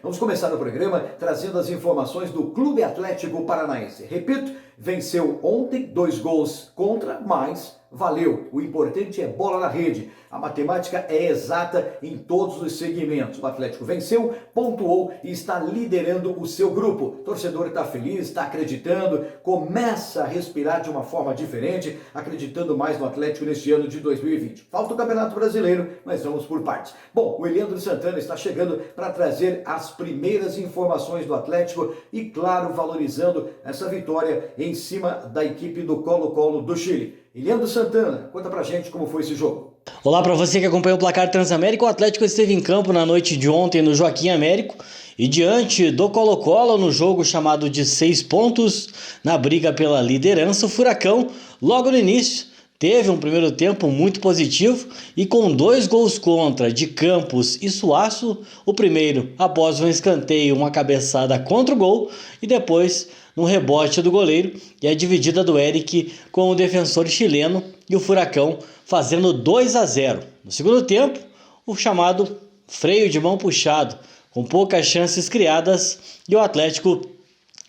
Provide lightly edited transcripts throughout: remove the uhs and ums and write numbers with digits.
Vamos começar o programa trazendo as informações do Clube Atlético Paranaense. Repito, venceu ontem, 2 gols contra, mas valeu. O importante é bola na rede. A matemática é exata em todos os segmentos. O Atlético venceu, pontuou e está liderando o seu grupo. O torcedor está feliz, está acreditando, começa a respirar de uma forma diferente, acreditando mais no Atlético neste ano de 2020. Falta o Campeonato Brasileiro, mas vamos por partes. Bom, o Eliandro Santana está chegando para trazer as primeiras informações do Atlético e, claro, valorizando essa vitória em cima da equipe do Colo-Colo do Chile. Eliandro Santana, conta pra gente como foi esse jogo. Olá para você que acompanhou o placar Transamérica. O Atlético esteve em campo na noite de ontem no Joaquim Américo e diante do Colo-Colo no jogo chamado de 6 pontos na briga pela liderança, o Furacão logo no início teve um primeiro tempo muito positivo e com 2 gols contra de Campos e Suaço, o primeiro após um escanteio, uma cabeçada contra o gol e depois um rebote do goleiro e a dividida do Eric com o defensor chileno e o Furacão fazendo 2-0. No segundo tempo, o chamado freio de mão puxado, com poucas chances criadas e o Atlético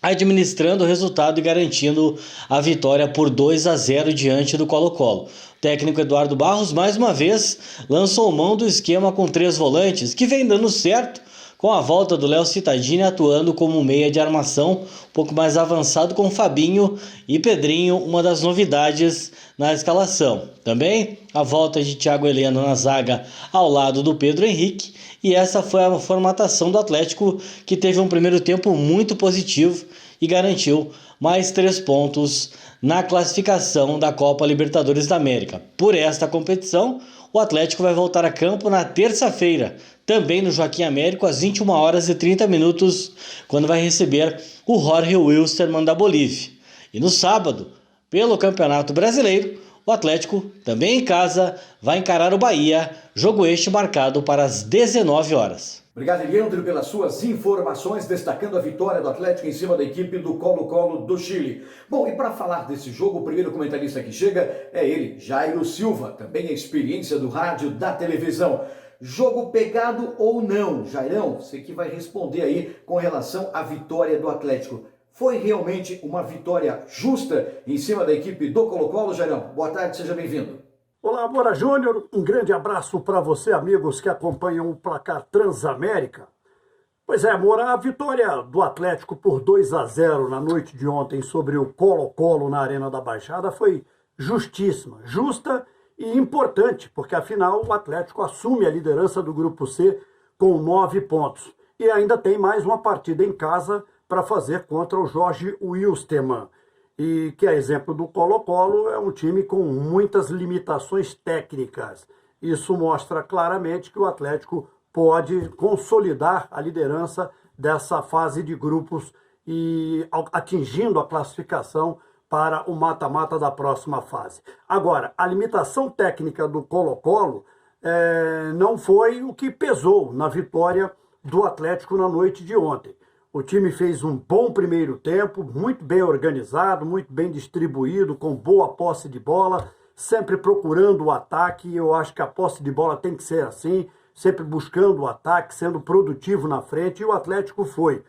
administrando o resultado e garantindo a vitória por 2-0 diante do Colo-Colo. O técnico Eduardo Barros, mais uma vez, lançou mão do esquema com 3 volantes, que vem dando certo, com a volta do Léo Cittadini atuando como meia de armação, um pouco mais avançado com Fabinho e Pedrinho, uma das novidades na escalação. Também a volta de Thiago Heleno na zaga ao lado do Pedro Henrique, e essa foi a formatação do Atlético, que teve um primeiro tempo muito positivo e garantiu mais 3 pontos na classificação da Copa Libertadores da América. Por esta competição, o Atlético vai voltar a campo na terça-feira, também no Joaquim Américo, às 21h30, quando vai receber o Jorge Wilstermann da Bolívia. E no sábado, pelo Campeonato Brasileiro, o Atlético, também em casa, vai encarar o Bahia, jogo este marcado para as 19h. Obrigado, Eliandro, pelas suas informações, destacando a vitória do Atlético em cima da equipe do Colo-Colo do Chile. Bom, e para falar desse jogo, o primeiro comentarista que chega é ele, Jairo Silva, também a experiência do rádio, da televisão. Jogo pegado ou não? Jairão, você que vai responder aí com relação à vitória do Atlético. Foi realmente uma vitória justa em cima da equipe do Colo-Colo, Jairão? Boa tarde, seja bem-vindo. Olá, Moura Júnior, um grande abraço para você, amigos que acompanham o placar Transamérica. Pois é, Moura, a vitória do Atlético por 2-0 na noite de ontem sobre o Colo-Colo na Arena da Baixada foi justíssima, justa e importante, porque afinal o Atlético assume a liderança do Grupo C com 9 pontos. E ainda tem mais uma partida em casa para fazer contra o Jorge Wilstermann. E que, a exemplo do Colo-Colo, é um time com muitas limitações técnicas. Isso mostra claramente que o Atlético pode consolidar a liderança dessa fase de grupos e atingindo a classificação para o mata-mata da próxima fase. Agora, a limitação técnica do Colo-Colo não foi o que pesou na vitória do Atlético na noite de ontem. O time fez um bom primeiro tempo, muito bem organizado, muito bem distribuído, com boa posse de bola, sempre procurando o ataque. Eu acho que a posse de bola tem que ser assim, sempre buscando o ataque, sendo produtivo na frente, e o Atlético foi,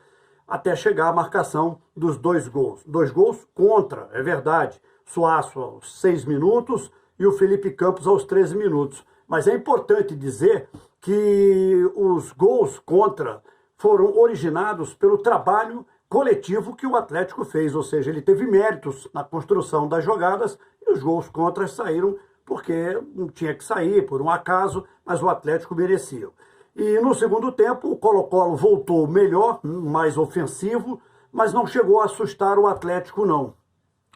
até chegar à marcação dos 2 gols. 2 gols contra, é verdade. Suaço aos 6 minutos e o Felipe Campos aos 13 minutos. Mas é importante dizer que os gols contra foram originados pelo trabalho coletivo que o Atlético fez, ou seja, ele teve méritos na construção das jogadas e os gols contra saíram porque não tinha que sair, por um acaso, mas o Atlético merecia. E no segundo tempo o Colo-Colo voltou melhor, mais ofensivo, mas não chegou a assustar o Atlético não.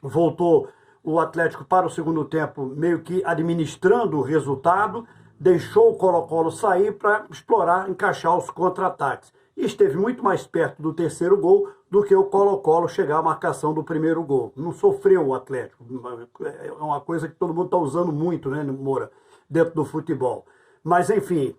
Voltou o Atlético para o segundo tempo meio que administrando o resultado, deixou o Colo-Colo sair para explorar, encaixar os contra-ataques. E esteve muito mais perto do terceiro gol do que o Colo-Colo chegar à marcação do primeiro gol. Não sofreu o Atlético. É uma coisa que todo mundo está usando muito, né, Moura, dentro do futebol. Mas, enfim,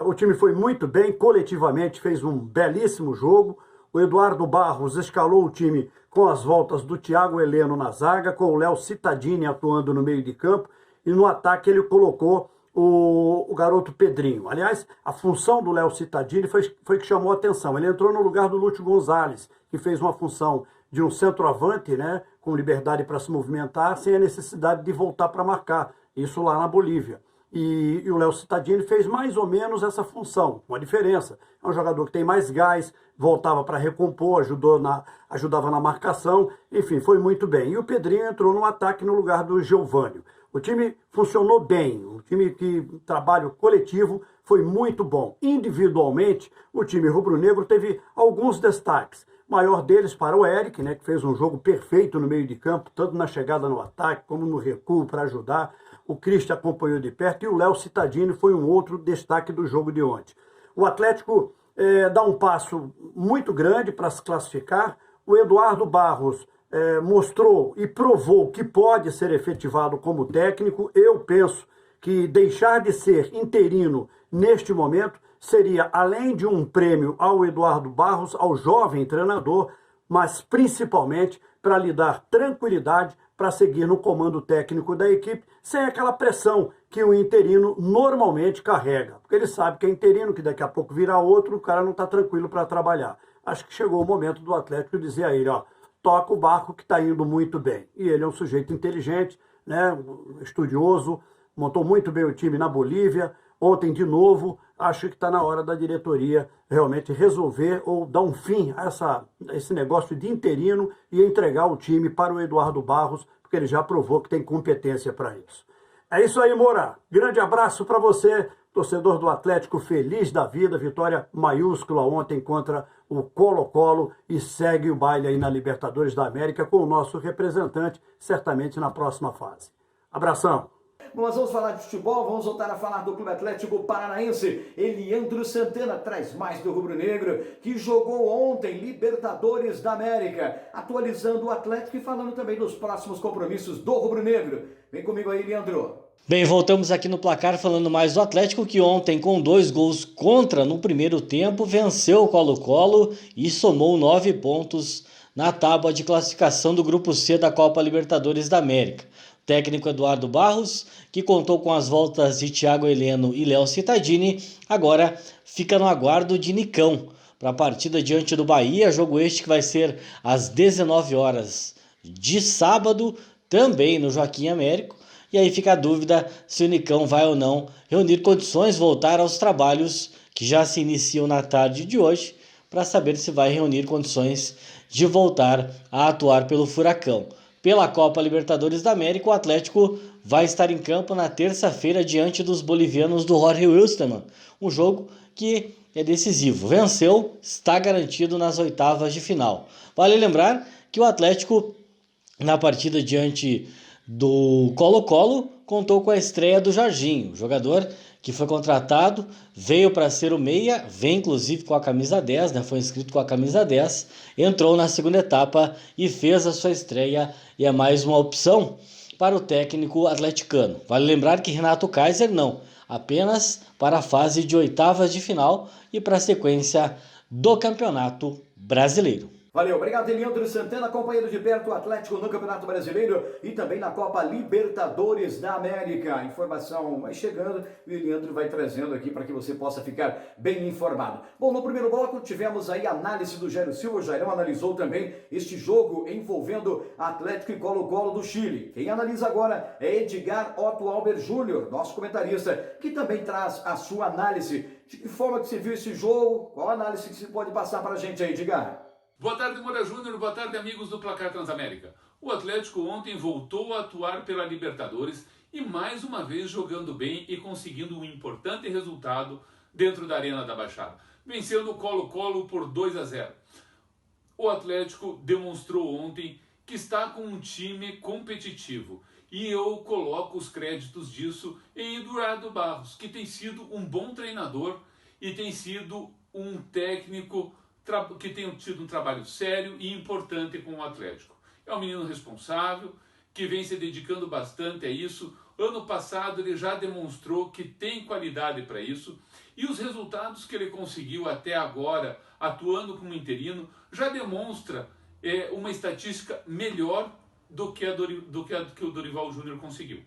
o time foi muito bem, coletivamente fez um belíssimo jogo. O Eduardo Barros escalou o time com as voltas do Thiago Heleno na zaga, com o Léo Cittadini atuando no meio de campo, e no ataque ele colocou o garoto Pedrinho. Aliás, a função do Léo Cittadini foi que chamou a atenção. Ele entrou no lugar do Lúcio Gonzalez, que fez uma função de um centroavante, né, com liberdade para se movimentar, sem a necessidade de voltar para marcar. Isso lá na Bolívia. E o Léo Cittadini fez mais ou menos essa função, com a diferença. É um jogador que tem mais gás, voltava para recompor, ajudava na marcação, enfim, foi muito bem. E o Pedrinho entrou no ataque no lugar do Geovânio. O time funcionou bem, o time que trabalho coletivo foi muito bom. Individualmente, o time rubro-negro teve alguns destaques. O maior deles para o Eric, né, que fez um jogo perfeito no meio de campo, tanto na chegada no ataque como no recuo para ajudar. O Christian acompanhou de perto e o Léo Cittadini foi um outro destaque do jogo de ontem. O Atlético dá um passo muito grande para se classificar. O Eduardo Barros mostrou e provou que pode ser efetivado como técnico. Eu penso que deixar de ser interino neste momento seria, além de um prêmio ao Eduardo Barros, ao jovem treinador, mas principalmente para lhe dar tranquilidade para seguir no comando técnico da equipe, sem aquela pressão que o interino normalmente carrega. Porque ele sabe que é interino, que daqui a pouco virá outro, o cara não está tranquilo para trabalhar. Acho que chegou o momento do Atlético dizer a ele, ó, toca o barco que está indo muito bem. E ele é um sujeito inteligente, né, estudioso, montou muito bem o time na Bolívia, ontem de novo. Acho que está na hora da diretoria realmente resolver ou dar um fim a esse negócio de interino e entregar o time para o Eduardo Barros, porque ele já provou que tem competência para isso. É isso aí, Moura. Grande abraço para você, torcedor do Atlético, feliz da vida, vitória maiúscula ontem contra o Colo-Colo e segue o baile aí na Libertadores da América com o nosso representante, certamente na próxima fase. Abração. Nós vamos falar de futebol, vamos voltar a falar do Clube Atlético Paranaense. Eliandro Santana traz mais do rubro-negro, que jogou ontem Libertadores da América, atualizando o Atlético e falando também dos próximos compromissos do rubro-negro. Vem comigo aí, Leandro. Bem, voltamos aqui no placar falando mais do Atlético, que ontem, com 2 gols contra no primeiro tempo, venceu o Colo-Colo e somou 9 pontos na tábua de classificação do Grupo C da Copa Libertadores da América. O técnico Eduardo Barros, que contou com as voltas de Thiago Heleno e Léo Cittadini, agora fica no aguardo de Nicão para a partida diante do Bahia, jogo este que vai ser às 19 horas de sábado, também no Joaquim Américo. E aí fica a dúvida se o Nicão vai ou não reunir condições, voltar aos trabalhos que já se iniciam na tarde de hoje, para saber se vai reunir condições de voltar a atuar pelo Furacão. Pela Copa Libertadores da América, o Atlético vai estar em campo na terça-feira diante dos bolivianos do Jorge Wilstermann, um jogo que é decisivo. Venceu, está garantido nas oitavas de final. Vale lembrar que o Atlético, na partida diante do Colo-Colo, contou com a estreia do Jorginho, jogador que foi contratado, veio para ser o meia, vem inclusive com a camisa 10, né? Foi inscrito com a camisa 10, entrou na segunda etapa e fez a sua estreia e é mais uma opção para o técnico atleticano. Vale lembrar que Renato Kaiser não, apenas para a fase de oitavas de final e para a sequência do Campeonato Brasileiro. Valeu, obrigado, Eliandro Santana, acompanhando de perto o Atlético no Campeonato Brasileiro e também na Copa Libertadores da América. A informação vai chegando e o Eliandro vai trazendo aqui para que você possa ficar bem informado. Bom, no primeiro bloco tivemos aí a análise do Jairo Silva. O Jairão analisou também este jogo envolvendo Atlético e Colo-Colo do Chile. Quem analisa agora é Edgar Otto Alber Júnior, nosso comentarista, que também traz a sua análise. De que forma que você viu esse jogo? Qual a análise que você pode passar para a gente aí, Edgar? Boa tarde, Moura Júnior. Boa tarde, amigos do Placar Transamérica. O Atlético ontem voltou a atuar pela Libertadores e mais uma vez jogando bem e conseguindo um importante resultado dentro da Arena da Baixada, vencendo o Colo-Colo por 2-0. O Atlético demonstrou ontem que está com um time competitivo e eu coloco os créditos disso em Eduardo Barros, que tem sido um bom treinador e tem sido um técnico que tem tido um trabalho sério e importante com o Atlético. É um menino responsável, que vem se dedicando bastante a isso. Ano passado ele já demonstrou que tem qualidade para isso, e os resultados que ele conseguiu até agora, atuando como interino, já demonstra uma estatística melhor do que o Dorival Júnior conseguiu.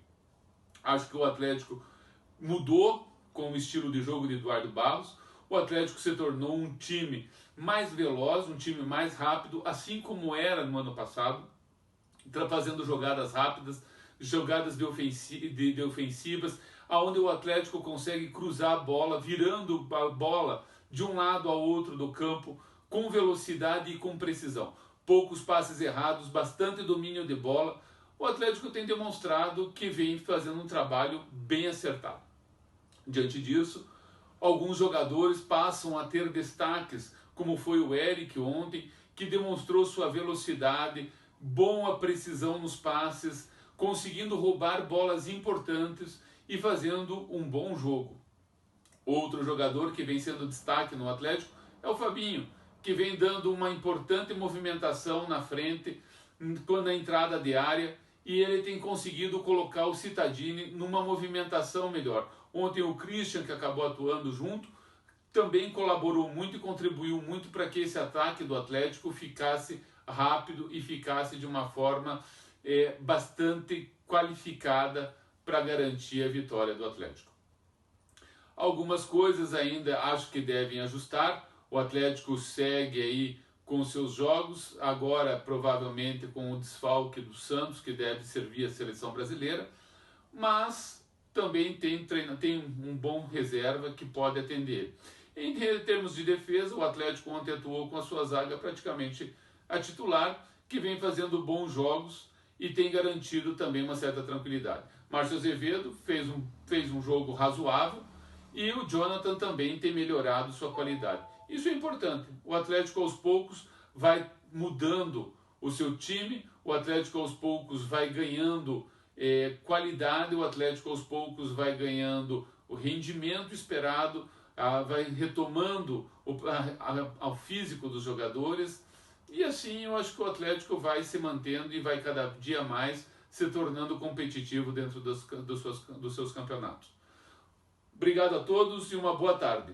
Acho que o Atlético mudou com o estilo de jogo de Eduardo Barros. O Atlético se tornou um time mais veloz, um time mais rápido, assim como era no ano passado, fazendo jogadas rápidas, jogadas de ofensivas, onde o Atlético consegue cruzar a bola, virando a bola de um lado ao outro do campo, com velocidade e com precisão. Poucos passes errados, bastante domínio de bola. O Atlético tem demonstrado que vem fazendo um trabalho bem acertado. Diante disso, alguns jogadores passam a ter destaques, como foi o Eric ontem, que demonstrou sua velocidade, boa precisão nos passes, conseguindo roubar bolas importantes e fazendo um bom jogo. Outro jogador que vem sendo destaque no Atlético é o Fabinho, que vem dando uma importante movimentação na frente, na entrada de área, e ele tem conseguido colocar o Cittadini numa movimentação melhor. Ontem o Christian, que acabou atuando junto, também colaborou muito e contribuiu muito para que esse ataque do Atlético ficasse rápido e ficasse de uma forma bastante qualificada para garantir a vitória do Atlético. Algumas coisas ainda acho que devem ajustar. O Atlético segue aí com seus jogos, agora provavelmente com o desfalque do Santos, que deve servir a seleção brasileira, mas também tem um bom reserva que pode atender. Em termos de defesa, o Atlético ontem atuou com a sua zaga praticamente a titular, que vem fazendo bons jogos e tem garantido também uma certa tranquilidade. Márcio Azevedo fez um jogo razoável e o Jonathan também tem melhorado sua qualidade. Isso é importante. O Atlético aos poucos vai mudando o seu time, o Atlético aos poucos vai ganhando qualidade, o Atlético aos poucos vai ganhando o rendimento esperado, vai retomando ao físico dos jogadores, e assim eu acho que o Atlético vai se mantendo e vai cada dia mais se tornando competitivo dentro dos seus campeonatos. Obrigado a todos e uma boa tarde.